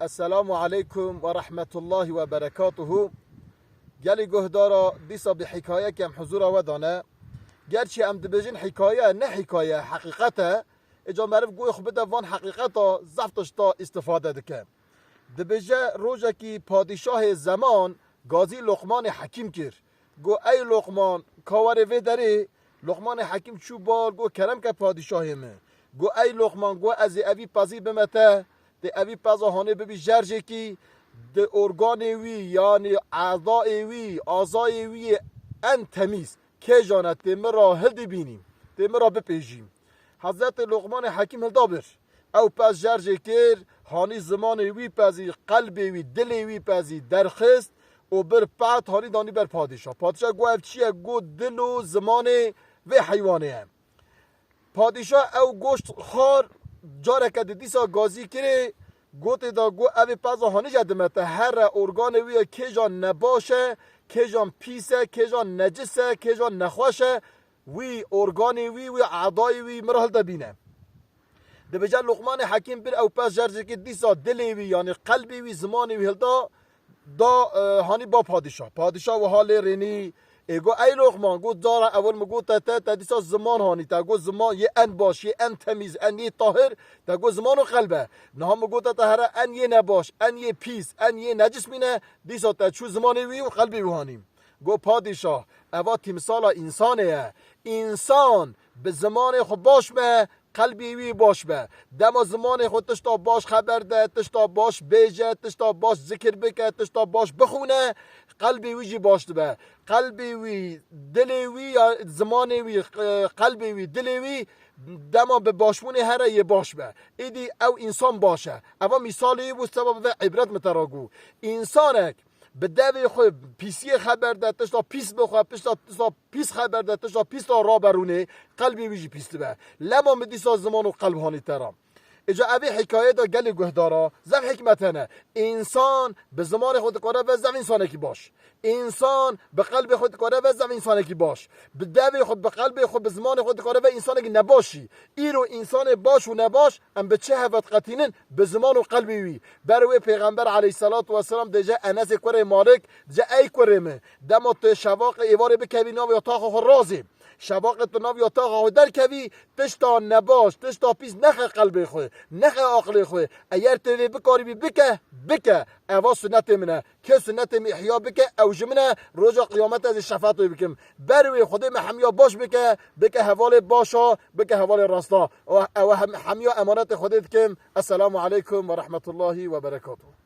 السلام علیکم و رحمت الله و برکاته. گلی گهدارا دیسا به حکایه کم حضور آودانه گرچه ام دبیجین حکایه نه حکایه حقیقته اجا معرف گوی خوب دوان حقیقتا زفتش تا استفاده دکه دبیجه روژه کی پادشاه زمان گازی لقمان حکیم کرد گو ای لقمان کاور وی داری لقمان حکیم چو بال گو کرم که پادشاهی من گو ای لقمان گو از اوی پازی بمته ده اوی پازهانه ببی جرجه کی ده ارگان وی یعنی اعضای وی آزای وی ان تمیز که جانت تمرا هل بینیم تمرا بپیجیم حضرت لقمان حکیم هل دابر او پس جرجه کر هانی زمان وی پزی قلب وی دل وی پزی درخست و بر پعت هانی دانی بر پادشاه گو اف چیه گو دل و زمان و حیوانه هم پادشاه او گوشت خار جاره که دیسا گازی کره گوت دا گو اوی پازا هانی جدمته هر ارگان وی که جان نباشه که جان پیسه که جان نجسه که جان نخواشه وی ارگان وی اعضای وی مرحل دا بینه ده بجا لقمان حکیم بر او پس جرزه که دیسا دلی وی یعنی قلبی وی زمانی وی دا هانی با پادشاه و حال رینی ایگو ای لقمان گو دارا اول مگو تا دیسا زمان هانی تا گو زمان یه ان باش یه ان تمیز ان یه طاهر تا گو زمان و قلبه نه مگو تا هر ان یه نباش ان یه پیس ان یه نجس مینه دیسا تا چو زمانی وی و قلبی وی هانیم گو پادشاه اوا تمثال انسانه انسان به زمان خود باش به قلبی وی باش به دم زمان خود تشتا باش خبر ده تشتا باش بیجه تشتا باش ذکر بکه تشتا باش بخونه قلبی وی جی باش به قلبی وی دلی وی زمان وی قلبی وی دلی وی دما به باشمون هر یه باش به ایدی او انسان باشه اما مثالی و سبب عبرت متراگو انسانک به دوی خود پیسی خبر ده تشتا پیس بخواه تشتا پیس خبر ده تشتا پیس تا را برونه قلبی ویجی پیس به لما مدیسا زمان و قلب هانی ترام اجا اوی حکایه دا گلی گهدارا زم حکمتنه انسان به زمان خود کاره و زم انسانه کی باش انسان به قلب خود کاره و زم انسانه کی باش به دوی خود به قلب خود به زمان خود کاره و انسانه کی نباشی ایرو انسان باش و نباش ام به چه هفت قطینن به زمان و قلبی وی بروی پیغمبر علیه الصلاة و السلام دجا انس کره مالک دجا ای کره مه دما تو شواق ایواره بکبینا و اتاق خود رازی شواق تو ناوی اتاق در کوی تشتا نباش تشتا پیس نخ قلب خو نخ عقل خو اگر تو بکاری بکه اوا سنت منه که سنت احیا بکه او جمنه روز قیامت از شفاعت بکم بروی خود محمیا باش بکه حوال باشا بکه حوال راستا او حمیا امانت خودت کم. السلام علیکم و رحمت الله و برکاته.